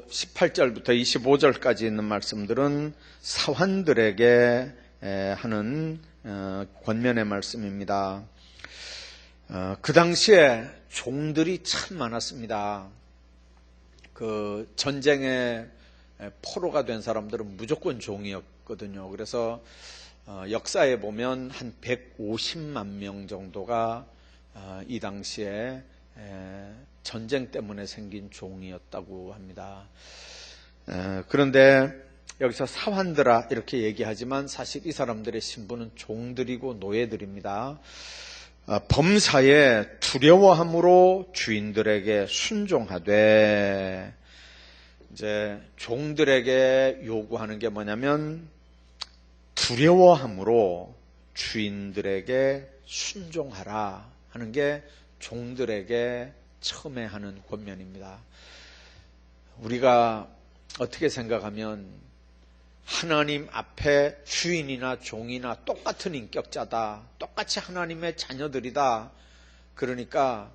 18절부터 25절까지 있는 말씀들은 사환들에게 하는 권면의 말씀입니다. 그 당시에 종들이 참 많았습니다. 그 전쟁의 포로가 된 사람들은 무조건 종이었거든요. 그래서 역사에 보면 한 150만 명 정도가 이 당시에 전쟁 때문에 생긴 종이었다고 합니다. 그런데 여기서 사환들아 이렇게 얘기하지만 사실 이 사람들의 신분은 종들이고 노예들입니다. 범사에 두려워함으로 주인들에게 순종하되, 이제 종들에게 요구하는 게 뭐냐면 두려워함으로 주인들에게 순종하라 하는 게 종들에게 처음에 하는 권면입니다. 우리가 어떻게 생각하면 하나님 앞에 주인이나 종이나 똑같은 인격자다, 똑같이 하나님의 자녀들이다, 그러니까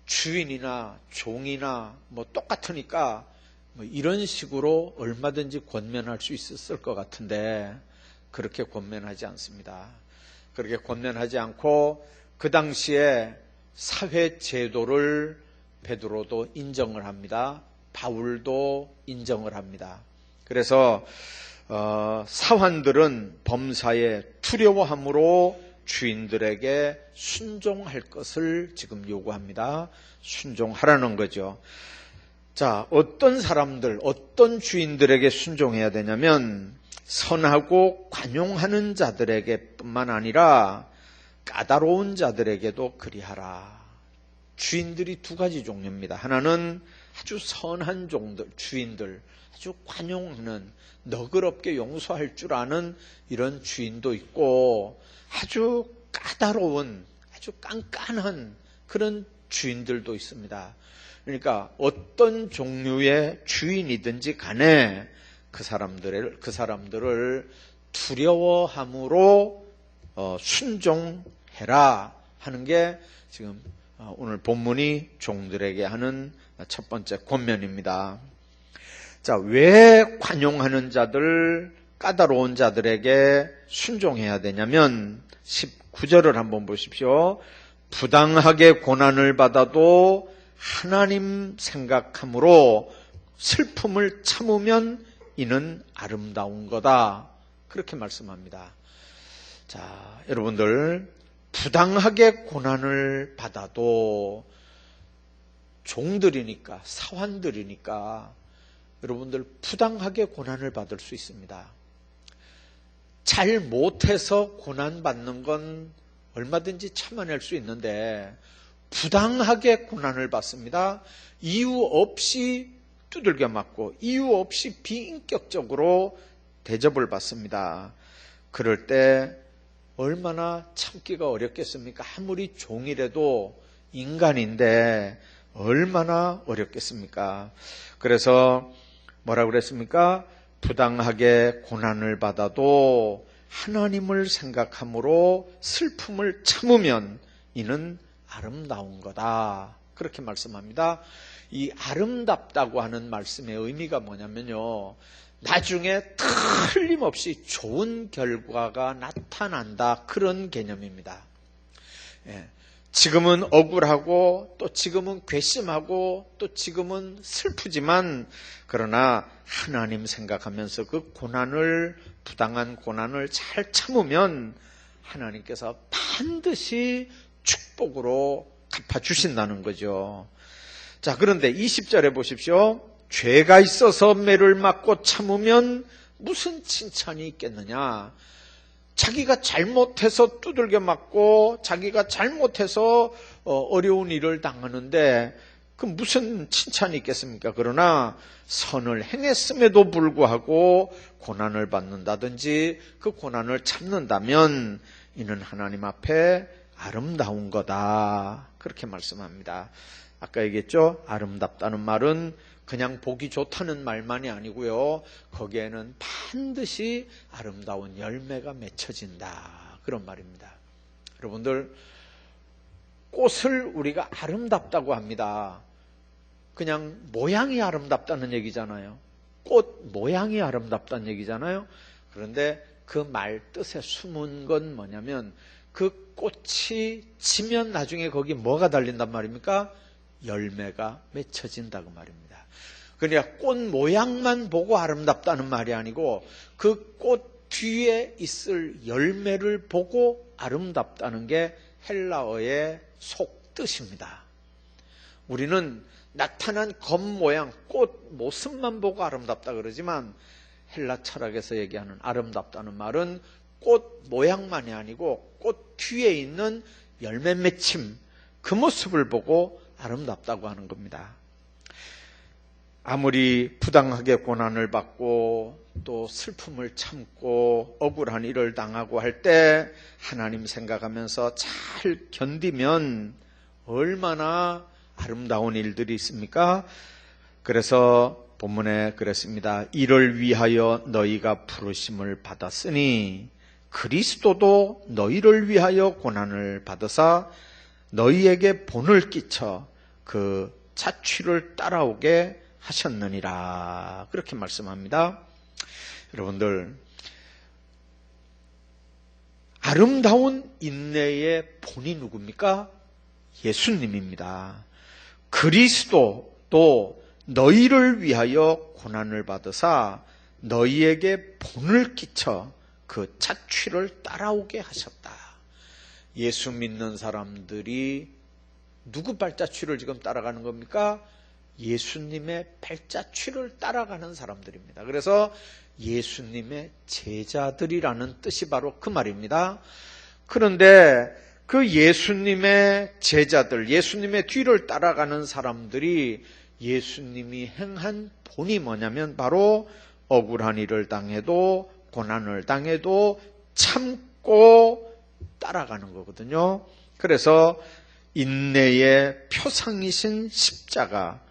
주인이나 종이나 뭐 똑같으니까 뭐 이런 식으로 얼마든지 권면할 수 있었을 것 같은데 그렇게 권면하지 않습니다. 그렇게 권면하지 않고 그 당시에 사회 제도를 베드로도 인정을 합니다. 바울도 인정을 합니다. 그래서 사환들은 범사에 두려워함으로 주인들에게 순종할 것을 지금 요구합니다. 순종하라는 거죠. 자, 어떤 사람들, 어떤 주인들에게 순종해야 되냐면 선하고 관용하는 자들에게 뿐만 아니라 까다로운 자들에게도 그리하라. 주인들이 두 가지 종류입니다. 하나는 아주 선한 종들, 주인들, 아주 관용하는, 너그럽게 용서할 줄 아는 이런 주인도 있고, 아주 까다로운, 아주 깐깐한 그런 주인들도 있습니다. 그러니까 어떤 종류의 주인이든지 간에 그 사람들을 두려워함으로 순종해라 하는 게 지금 오늘 본문이 종들에게 하는 첫 번째 권면입니다. 자, 왜 관용하는 자들, 까다로운 자들에게 순종해야 되냐면 19절을 한번 보십시오. 부당하게 고난을 받아도 하나님 생각함으로 슬픔을 참으면 이는 아름다운 거다. 그렇게 말씀합니다. 자, 여러분들, 부당하게 고난을 받아도 종들이니까, 사환들이니까 여러분들 부당하게 고난을 받을 수 있습니다. 잘 못해서 고난받는 건 얼마든지 참아낼 수 있는데 부당하게 고난을 받습니다. 이유 없이 두들겨 맞고 이유 없이 비인격적으로 대접을 받습니다. 그럴 때 얼마나 참기가 어렵겠습니까? 아무리 종이라도 인간인데 얼마나 어렵겠습니까? 그래서 뭐라고 그랬습니까? 부당하게 고난을 받아도 하나님을 생각함으로 슬픔을 참으면 이는 아름다운 거다. 그렇게 말씀합니다. 이 아름답다고 하는 말씀의 의미가 뭐냐면요, 나중에 틀림없이 좋은 결과가 나타난다, 그런 개념입니다. 지금은 억울하고 또 지금은 괘씸하고 또 지금은 슬프지만 그러나 하나님 생각하면서 그 고난을, 부당한 고난을 잘 참으면 하나님께서 반드시 축복으로 갚아주신다는 거죠. 자, 그런데 20절에 보십시오. 죄가 있어서 매를 맞고 참으면 무슨 칭찬이 있겠느냐. 자기가 잘못해서 두들겨 맞고 자기가 잘못해서 어려운 일을 당하는데 그 무슨 칭찬이 있겠습니까? 그러나 선을 행했음에도 불구하고 고난을 받는다든지 그 고난을 참는다면 이는 하나님 앞에 아름다운 거다. 그렇게 말씀합니다. 아까 얘기했죠? 아름답다는 말은 그냥 보기 좋다는 말만이 아니고요, 거기에는 반드시 아름다운 열매가 맺혀진다, 그런 말입니다. 여러분들, 꽃을 우리가 아름답다고 합니다. 그냥 모양이 아름답다는 얘기잖아요. 꽃 모양이 아름답다는 얘기잖아요. 그런데 그 말 뜻에 숨은 건 뭐냐면 그 꽃이 지면 나중에 거기 뭐가 달린단 말입니까? 열매가 맺혀진다 그 말입니다. 그러니까 꽃 모양만 보고 아름답다는 말이 아니고 그 꽃 뒤에 있을 열매를 보고 아름답다는 게 헬라어의 속뜻입니다. 우리는 나타난 겉모양, 꽃 모습만 보고 아름답다 그러지만 헬라 철학에서 얘기하는 아름답다는 말은 꽃 모양만이 아니고 꽃 뒤에 있는 열매 맺힘, 그 모습을 보고 아름답다고 하는 겁니다. 아무리 부당하게 고난을 받고 또 슬픔을 참고 억울한 일을 당하고 할 때 하나님 생각하면서 잘 견디면 얼마나 아름다운 일들이 있습니까? 그래서 본문에 그랬습니다. 이를 위하여 너희가 부르심을 받았으니 그리스도도 너희를 위하여 고난을 받으사 너희에게 본을 끼쳐 그 자취를 따라오게 하셨느니라. 그렇게 말씀합니다. 여러분들, 아름다운 인내의 본이 누굽니까? 예수님입니다. 그리스도도 너희를 위하여 고난을 받으사 너희에게 본을 끼쳐 그 자취를 따라오게 하셨다. 예수 믿는 사람들이 누구 발자취를 지금 따라가는 겁니까? 예수님의 발자취를 따라가는 사람들입니다. 그래서 예수님의 제자들이라는 뜻이 바로 그 말입니다. 그런데 그 예수님의 제자들, 예수님의 뒤를 따라가는 사람들이 예수님이 행한 본이 뭐냐면 바로 억울한 일을 당해도 고난을 당해도 참고 따라가는 거거든요. 그래서 인내의 표상이신 십자가,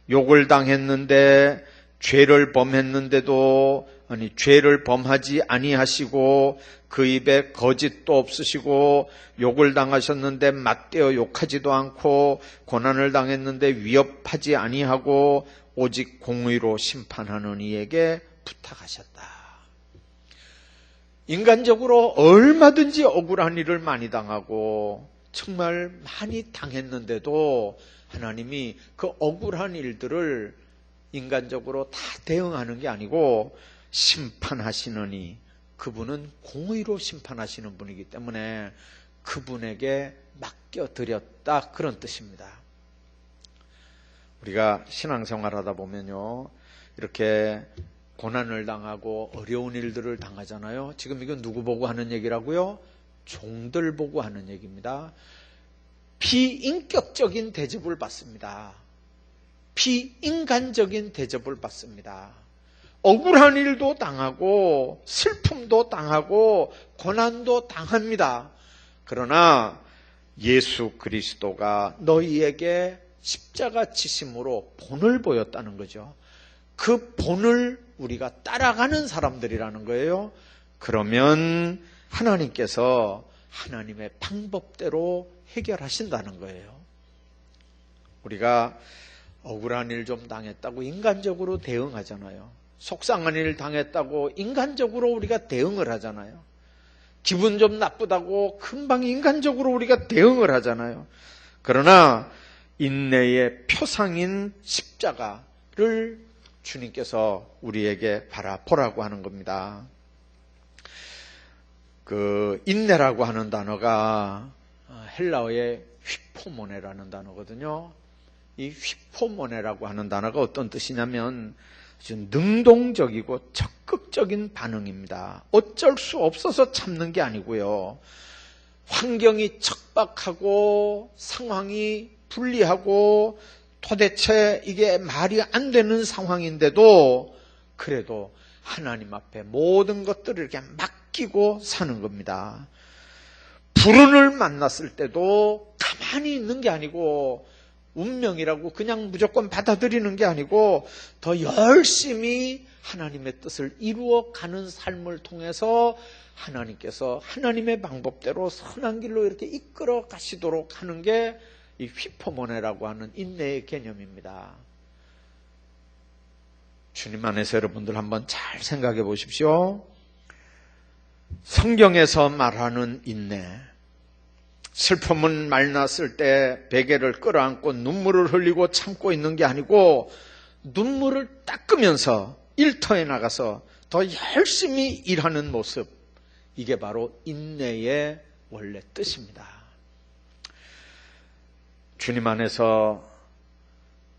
욕을 당했는데 죄를 범했는데도 죄를 범하지 아니하시고 그 입에 거짓도 없으시고 욕을 당하셨는데 맞대어 욕하지도 않고 고난을 당했는데 위협하지 아니하고 오직 공의로 심판하는 이에게 부탁하셨다. 인간적으로 얼마든지 억울한 일을 많이 당하고 정말 많이 당했는데도 하나님이 그 억울한 일들을 인간적으로 다 대응하는 게 아니고 심판하시느니 그분은 공의로 심판하시는 분이기 때문에 그분에게 맡겨드렸다, 그런 뜻입니다. 우리가 신앙생활 하다 보면요, 이렇게 고난을 당하고 어려운 일들을 당하잖아요. 지금 이건 누구 보고 하는 얘기라고요? 종들 보고 하는 얘기입니다. 비인격적인 대접을 받습니다. 비인간적인 대접을 받습니다. 억울한 일도 당하고 슬픔도 당하고 고난도 당합니다. 그러나 예수 그리스도가 너희에게 십자가 지심으로 본을 보였다는 거죠. 그 본을 우리가 따라가는 사람들이라는 거예요. 그러면 하나님께서 하나님의 방법대로 해결하신다는 거예요. 우리가 억울한 일 좀 당했다고 인간적으로 대응하잖아요. 속상한 일 당했다고 인간적으로 우리가 대응을 하잖아요. 기분 좀 나쁘다고 금방 인간적으로 우리가 대응을 하잖아요. 그러나 인내의 표상인 십자가를 주님께서 우리에게 바라보라고 하는 겁니다. 그 인내라고 하는 단어가 헬라어의 휘포모네라는 단어거든요. 이 휘포모네라고 하는 단어가 어떤 뜻이냐면 아주 능동적이고 적극적인 반응입니다. 어쩔 수 없어서 참는 게 아니고요. 환경이 척박하고 상황이 불리하고 도대체 이게 말이 안 되는 상황인데도 그래도 하나님 앞에 모든 것들을 이렇게 맡기고 사는 겁니다. 불운을 만났을 때도 가만히 있는 게 아니고 운명이라고 그냥 무조건 받아들이는 게 아니고 더 열심히 하나님의 뜻을 이루어가는 삶을 통해서 하나님께서 하나님의 방법대로 선한 길로 이렇게 이끌어 가시도록 하는 게 이 휘포모네라고 하는 인내의 개념입니다. 주님 안에서 여러분들 한번 잘 생각해 보십시오. 성경에서 말하는 인내, 슬픔은 말났을 때 베개를 끌어안고 눈물을 흘리고 참고 있는 게 아니고 눈물을 닦으면서 일터에 나가서 더 열심히 일하는 모습, 이게 바로 인내의 원래 뜻입니다. 주님 안에서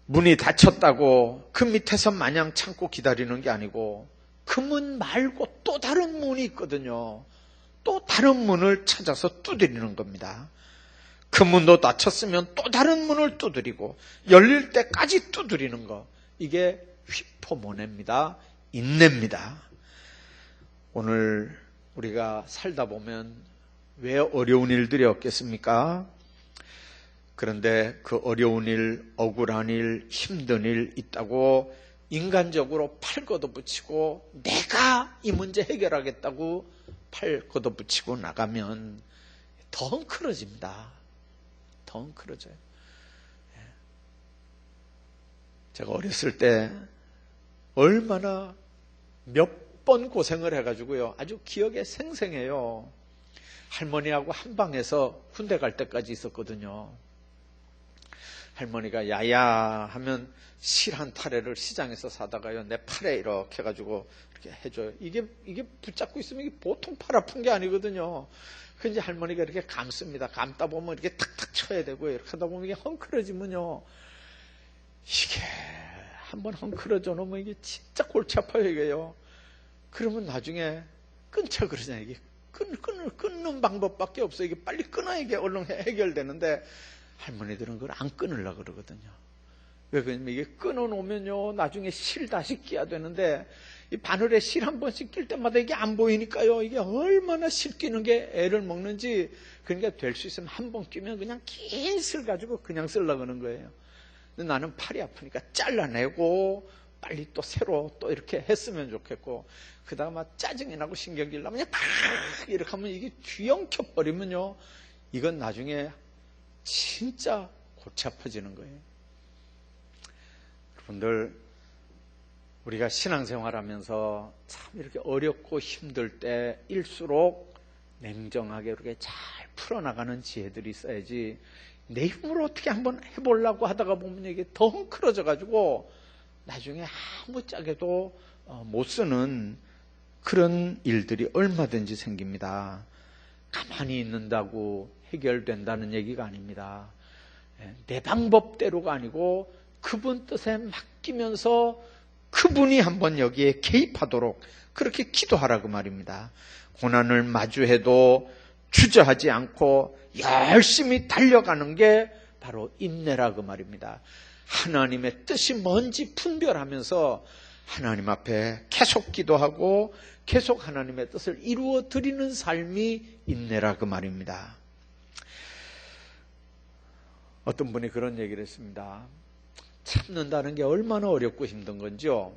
문이 닫혔다고 그 밑에서 마냥 참고 기다리는 게 아니고 그 문 말고 또 다른 문이 있거든요. 또 다른 문을 찾아서 두드리는 겁니다. 그 문도 닫혔으면 또 다른 문을 두드리고 열릴 때까지 두드리는 거, 이게 휘포모네입니다. 인내입니다. 오늘 우리가 살다 보면 왜 어려운 일들이 없겠습니까? 그런데 그 어려운 일, 억울한 일, 힘든 일 있다고 인간적으로 팔 걷어붙이고 내가 이 문제 해결하겠다고 팔 걷어붙이고 나가면 더 헝클어집니다. 더 헝클어져요. 제가 어렸을 때 얼마나 몇 번 고생을 해가지고요, 아주 기억에 생생해요. 할머니하고 한 방에서 군대 갈 때까지 있었거든요. 할머니가 야야 하면 실 한 타래를 시장에서 사다가요, 내 팔에 이렇게 해가지고 이렇게 해줘요. 이게 붙잡고 있으면 이게 보통 팔 아픈 게 아니거든요. 그 이제 할머니가 이렇게 감습니다. 감다 보면 이렇게 탁탁 쳐야 되고, 이렇게 하다 보면 이게 헝클어지면요, 이게 한번 헝클어져 놓으면 이게 진짜 골치 아파요, 이게요. 그러면 나중에 끊자 그러잖아요. 이게 끊는 방법밖에 없어요. 이게 빨리 끊어야 이게 얼른 해결되는데, 할머니들은 그걸 안 끊으려고 그러거든요. 왜 그러냐면 이게 끊어놓으면요, 나중에 실 다시 끼야 되는데, 이 바늘에 실 한 번씩 낄 때마다 이게 안 보이니까요, 이게 얼마나 실 끼는 게 애를 먹는지. 그러니까 될 수 있으면 한 번 끼면 그냥 긴 슬 가지고 그냥 쓰려고 하는 거예요. 근데 나는 팔이 아프니까 잘라내고 빨리 또 새로 또 이렇게 했으면 좋겠고, 그다가 막 짜증이 나고 신경질 나면 그냥 팍 이렇게 하면 이게 뒤엉켜 버리면요, 이건 나중에 진짜 골치 아파지는 거예요. 여러분들, 우리가 신앙생활 하면서 참 이렇게 어렵고 힘들 때일수록 냉정하게 이렇게 잘 풀어나가는 지혜들이 있어야지, 내 힘으로 어떻게 한번 해보려고 하다가 보면 이게 더 헝클어져 가지고 나중에 아무짝에도 못 쓰는 그런 일들이 얼마든지 생깁니다. 가만히 있는다고 해결된다는 얘기가 아닙니다. 내 방법대로가 아니고 그분 뜻에 맡기면서 그분이 한번 여기에 개입하도록 그렇게 기도하라고 말입니다. 고난을 마주해도 주저하지 않고 열심히 달려가는 게 바로 인내라고 말입니다. 하나님의 뜻이 뭔지 분별하면서 하나님 앞에 계속 기도하고 계속 하나님의 뜻을 이루어 드리는 삶이 인내라고 말입니다. 어떤 분이 그런 얘기를 했습니다. 참는다는 게 얼마나 어렵고 힘든 건지요.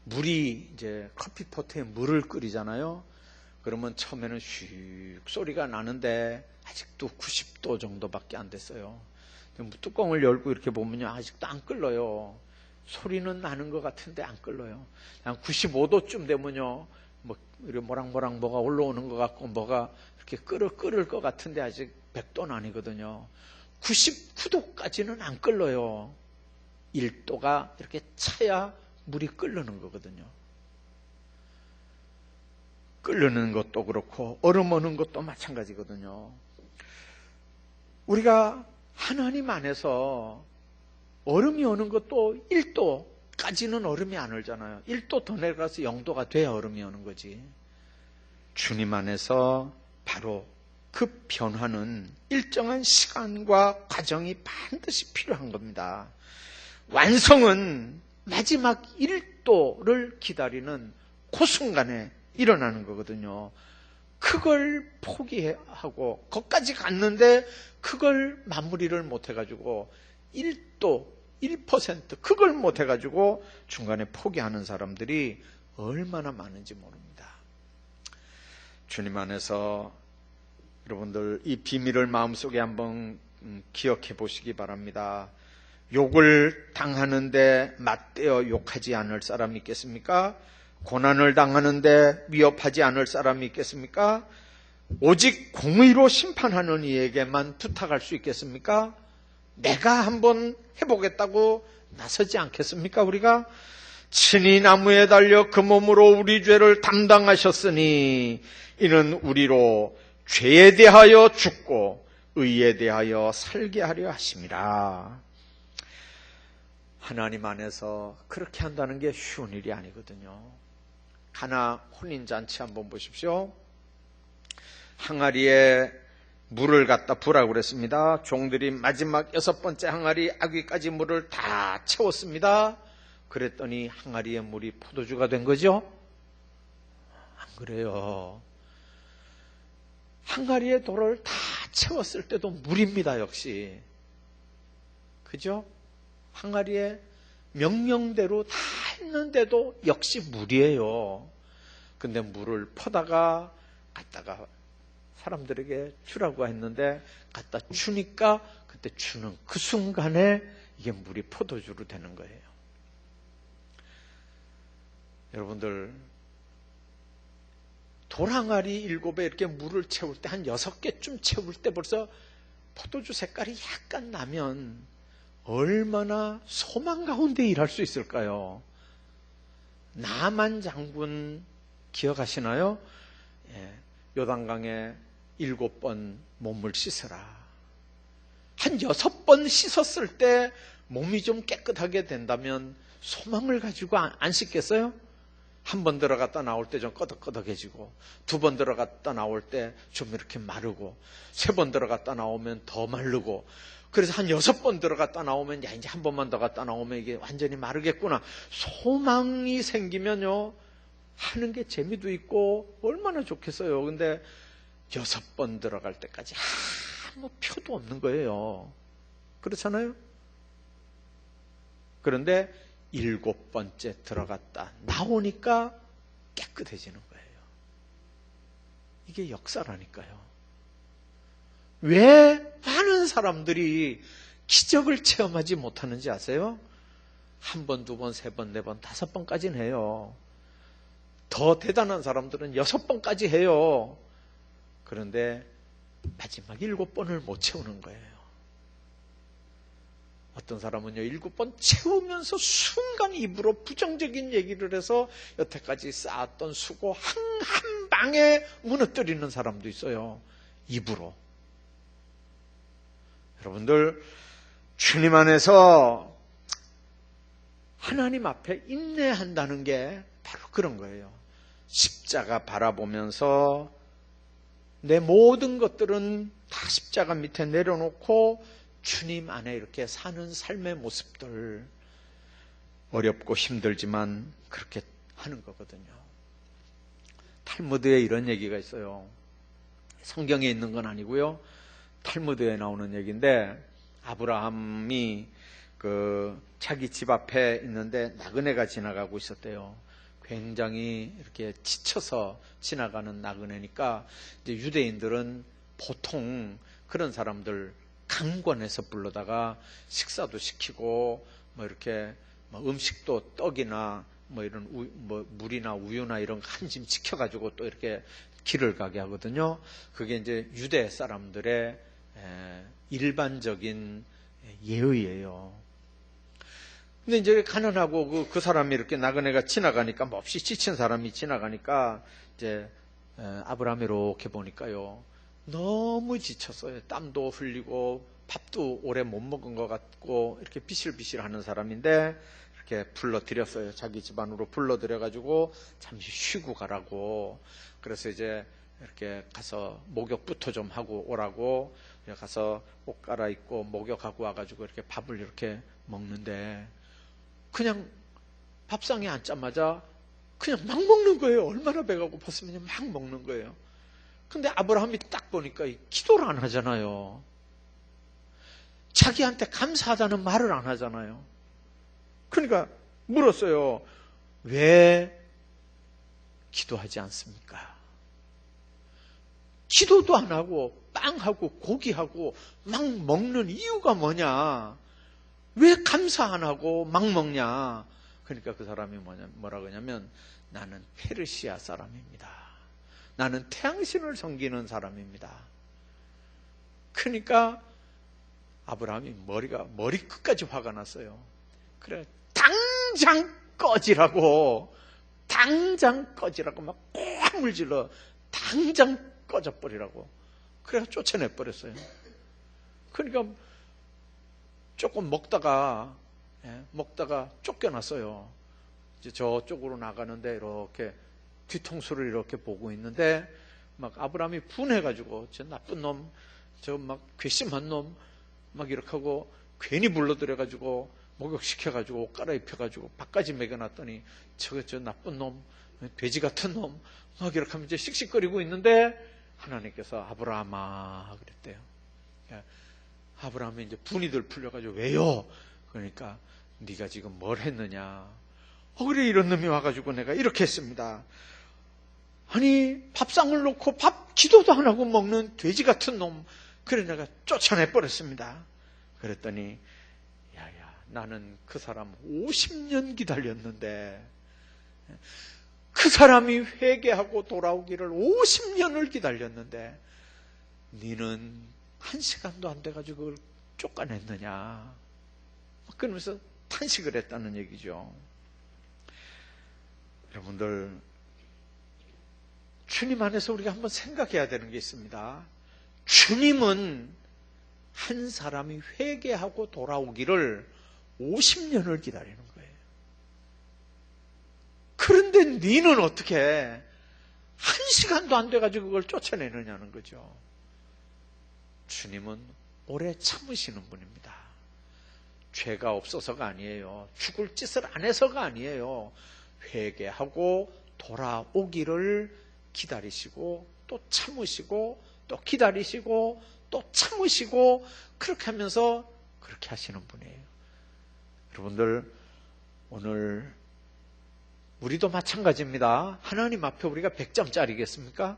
물이 이제 커피포트에 물을 끓이잖아요. 그러면 처음에는 슉 소리가 나는데 아직도 90도 정도밖에 안 됐어요. 뚜껑을 열고 이렇게 보면요, 아직도 안 끓어요. 소리는 나는 것 같은데 안 끓어요. 한 95도쯤 되면요, 뭐 이렇게 모락모락 뭐가 올라오는 것 같고 뭐가 이렇게 끓을 것 같은데 아직 100도는 아니거든요. 99도까지는 안 끓어요. 1도가 이렇게 차야 물이 끓는 거거든요. 끓는 것도 그렇고 얼음 오는 것도 마찬가지거든요. 우리가 하나님 안에서 얼음이 오는 것도 1도까지는 얼음이 안 얼잖아요. 1도 더 내려가서 0도가 돼야 얼음이 오는 거지. 주님 안에서 바로 그 변화는 일정한 시간과 과정이 반드시 필요한 겁니다. 완성은 마지막 1도를 기다리는 그 순간에 일어나는 거거든요. 그걸 포기하고 거기까지 갔는데 그걸 마무리를 못해가지고 1도, 1% 그걸 못해가지고 중간에 포기하는 사람들이 얼마나 많은지 모릅니다. 주님 안에서 여러분들 이 비밀을 마음속에 한번 기억해 보시기 바랍니다. 욕을 당하는데 맞대어 욕하지 않을 사람이 있겠습니까? 고난을 당하는데 위협하지 않을 사람이 있겠습니까? 오직 공의로 심판하는 이에게만 부탁할 수 있겠습니까? 내가 한번 해보겠다고 나서지 않겠습니까? 우리가 친히 나무에 달려 그 몸으로 우리 죄를 담당하셨으니 이는 우리로 죄에 대하여 죽고 의에 대하여 살게 하려 하심이라. 하나님 안에서 그렇게 한다는 게 쉬운 일이 아니거든요. 가나 혼인잔치 한번 보십시오. 항아리에 물을 갖다 부라고 그랬습니다. 종들이 마지막 6번째 항아리 아귀까지 물을 다 채웠습니다. 그랬더니 항아리에 물이 포도주가 된 거죠? 안 그래요. 항아리에 돌을 다 채웠을 때도 물입니다, 역시. 그죠? 항아리에 명령대로 다 했는데도 역시 물이에요. 근데 물을 퍼다가 갖다가 사람들에게 주라고 했는데 갖다 주니까 그때 주는 그 순간에 이게 물이 포도주로 되는 거예요. 여러분들, 돌항아리 7에 이렇게 물을 채울 때 한 6개쯤 채울 때 벌써 포도주 색깔이 약간 나면 얼마나 소망 가운데 일할 수 있을까요? 나만 장군 기억하시나요? 요단강에 7번 몸을 씻으라. 한 6번 씻었을 때 몸이 좀 깨끗하게 된다면 소망을 가지고 안 씻겠어요? 한 번 들어갔다 나올 때 좀 끄덕끄덕해지고, 2번 들어갔다 나올 때 좀 이렇게 마르고, 3번 들어갔다 나오면 더 마르고, 그래서 한 6번 들어갔다 나오면, 야, 이제 한 번만 더 갔다 나오면 이게 완전히 마르겠구나. 소망이 생기면요, 하는 게 재미도 있고, 얼마나 좋겠어요. 근데 6번 들어갈 때까지 아무 표도 없는 거예요. 그렇잖아요? 그런데 7번째 들어갔다 나오니까 깨끗해지는 거예요. 이게 역사라니까요. 왜 많은 사람들이 기적을 체험하지 못하는지 아세요? 1번, 2번, 3번, 4번, 5번까지는 해요. 더 대단한 사람들은 6번까지 해요. 그런데 마지막 7번을 못 채우는 거예요. 어떤 사람은요, 7번 채우면서 순간 입으로 부정적인 얘기를 해서 여태까지 쌓았던 수고 한 방에 무너뜨리는 사람도 있어요. 입으로. 여러분들, 주님 안에서 하나님 앞에 인내한다는 게 바로 그런 거예요. 십자가 바라보면서 내 모든 것들은 다 십자가 밑에 내려놓고 주님 안에 이렇게 사는 삶의 모습들, 어렵고 힘들지만 그렇게 하는 거거든요. 탈무드에 이런 얘기가 있어요. 성경에 있는 건 아니고요. 탈무드에 나오는 얘기인데, 아브라함이 자기 집 앞에 있는데 나그네가 지나가고 있었대요. 굉장히 이렇게 지쳐서 지나가는 나그네니까 이제 유대인들은 보통 그런 사람들 강권해서 불러다가 식사도 시키고 뭐 이렇게 음식도 떡이나 뭐 이런 물이나 우유나 이런 거 한 짐 지켜가지고 또 이렇게 길을 가게 하거든요. 그게 이제 유대 사람들의 일반적인 예의예요. 근데 이제 가난하고 그 사람이 이렇게 나그네가 지나가니까, 몹시 지친 사람이 지나가니까 이제 아브라함이 이렇게 보니까요, 너무 지쳤어요. 땀도 흘리고 밥도 오래 못 먹은 것 같고 이렇게 비실비실 하는 사람인데, 이렇게 불러들였어요. 자기 집 안으로 불러들여가지고 잠시 쉬고 가라고. 그래서 이제 이렇게 가서 목욕부터 좀 하고 오라고 가서 옷 갈아입고 목욕하고 와가지고 이렇게 밥을 이렇게 먹는데, 그냥 밥상에 앉자마자 그냥 막 먹는 거예요. 얼마나 배가 고팠으면 막 먹는 거예요. 근데 아브라함이 딱 보니까 기도를 안 하잖아요. 자기한테 감사하다는 말을 안 하잖아요. 그러니까 물었어요. 왜 기도하지 않습니까? 기도도 안 하고 빵하고 고기하고 막 먹는 이유가 뭐냐? 왜 감사 안 하고 막 먹냐? 그러니까 그 사람이 뭐라 그러냐면 나는 페르시아 사람입니다. 나는 태양신을 섬기는 사람입니다. 그러니까 아브라함이 머리 끝까지 화가 났어요. 그래 당장 꺼지라고 막 꽉 물질러 당장 꺼져버리라고 그래서 쫓아내버렸어요. 그러니까 조금 먹다가 쫓겨났어요. 이제 저쪽으로 나가는데 이렇게 뒤통수를 이렇게 보고 있는데 막 아브라함이 분해가지고 저 나쁜 놈, 저 막 괘씸한 놈 막 이렇게 하고 괜히 불러들여가지고 목욕시켜가지고 옷 갈아입혀가지고 밥까지 먹여놨더니 저 나쁜 놈, 돼지 같은 놈 막 이렇게 하면 이제 씩씩거리고 있는데 하나님께서 아브라함아 그랬대요. 아브라함이 이제 분이들 풀려가지고 왜요? 그러니까 네가 지금 뭘 했느냐? 그래 이런 놈이 와가지고 내가 이렇게 했습니다. 아니 밥상을 놓고 밥 기도도 안 하고 먹는 돼지 같은 놈 그래 내가 쫓아내버렸습니다. 그랬더니 야야 나는 그 사람 50년 기다렸는데 그 사람이 회개하고 돌아오기를 50년을 기다렸는데 너는 1시간도 안 돼가지고 그걸 쫓아냈느냐 그러면서 탄식을 했다는 얘기죠. 여러분들 주님 안에서 우리가 한번 생각해야 되는 게 있습니다. 주님은 한 사람이 회개하고 돌아오기를 50년을 기다리는 거예요. 그런데 너는 어떻게 1시간도 안 돼가지고 그걸 쫓아내느냐는 거죠. 주님은 오래 참으시는 분입니다. 죄가 없어서가 아니에요. 죽을 짓을 안 해서가 아니에요. 회개하고 돌아오기를 기다리시고 또 참으시고 또 기다리시고 또 참으시고 그렇게 하면서 그렇게 하시는 분이에요. 여러분들 오늘 우리도 마찬가지입니다. 하나님 앞에 우리가 100점짜리겠습니까?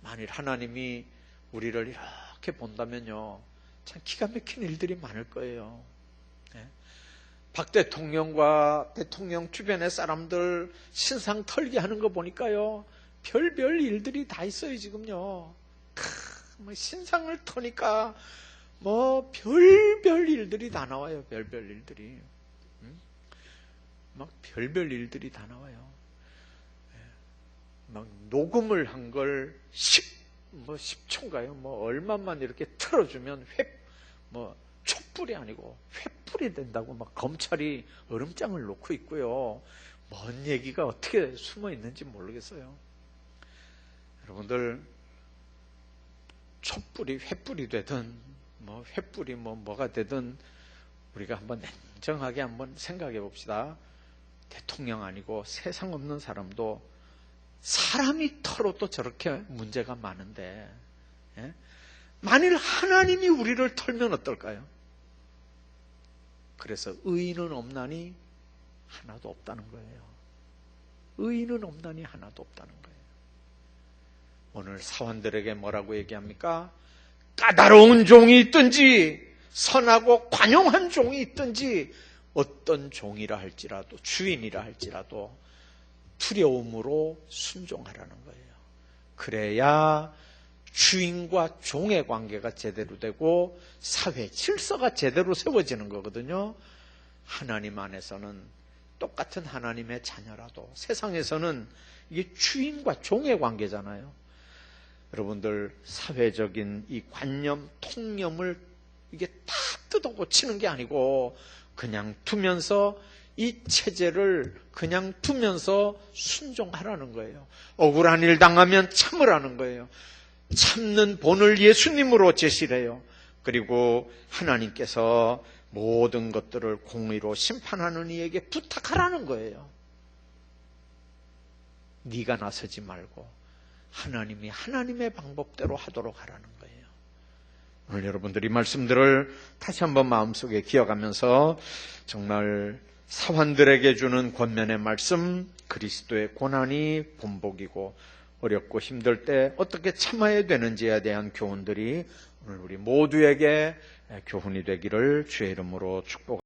만일 하나님이 우리를 이렇게 본다면요 참 기가 막힌 일들이 많을 거예요. 박 대통령과 대통령 주변의 사람들 신상 털기 하는 거 보니까요 별별 일들이 다 있어요. 지금요 신상을 터니까 뭐 별별 일들이 다 나와요. 별별 일들이 막 별별 일들이 다 나와요. 막 녹음을 한 걸 10초인가요? 뭐 얼마만 이렇게 틀어주면 촛불이 아니고 횃불이 된다고 막 검찰이 얼음장을 놓고 있고요. 뭔 얘기가 어떻게 숨어 있는지 모르겠어요. 여러분들 촛불이 횃불이 되든 횃불이 뭐가 되든 우리가 한번 냉정하게 한번 생각해 봅시다. 대통령 아니고 세상 없는 사람도 사람이 털어도 저렇게 문제가 많은데 만일 하나님이 우리를 털면 어떨까요? 그래서 의인은 없나니 하나도 없다는 거예요. 의인은 없나니 하나도 없다는 거예요. 오늘 사원들에게 뭐라고 얘기합니까? 까다로운 종이 있든지 선하고 관용한 종이 있든지 어떤 종이라 할지라도 주인이라 할지라도 두려움으로 순종하라는 거예요. 그래야 주인과 종의 관계가 제대로 되고 사회 질서가 제대로 세워지는 거거든요. 하나님 안에서는 똑같은 하나님의 자녀라도 세상에서는 이게 주인과 종의 관계잖아요. 여러분들 사회적인 이 관념, 통념을 이게 다 뜯어고치는 게 아니고 그냥 두면서 이 체제를 그냥 두면서 순종하라는 거예요. 억울한 일 당하면 참으라는 거예요. 참는 본을 예수님으로 제시해요. 그리고 하나님께서 모든 것들을 공의로 심판하는 이에게 부탁하라는 거예요. 네가 나서지 말고 하나님이 하나님의 방법대로 하도록 하라는 거예요. 오늘 여러분들이 말씀들을 다시 한번 마음속에 기억하면서 정말 사환들에게 주는 권면의 말씀, 그리스도의 고난이 본복이고 어렵고 힘들 때 어떻게 참아야 되는지에 대한 교훈들이 오늘 우리 모두에게 교훈이 되기를 주의 이름으로 축복합니다.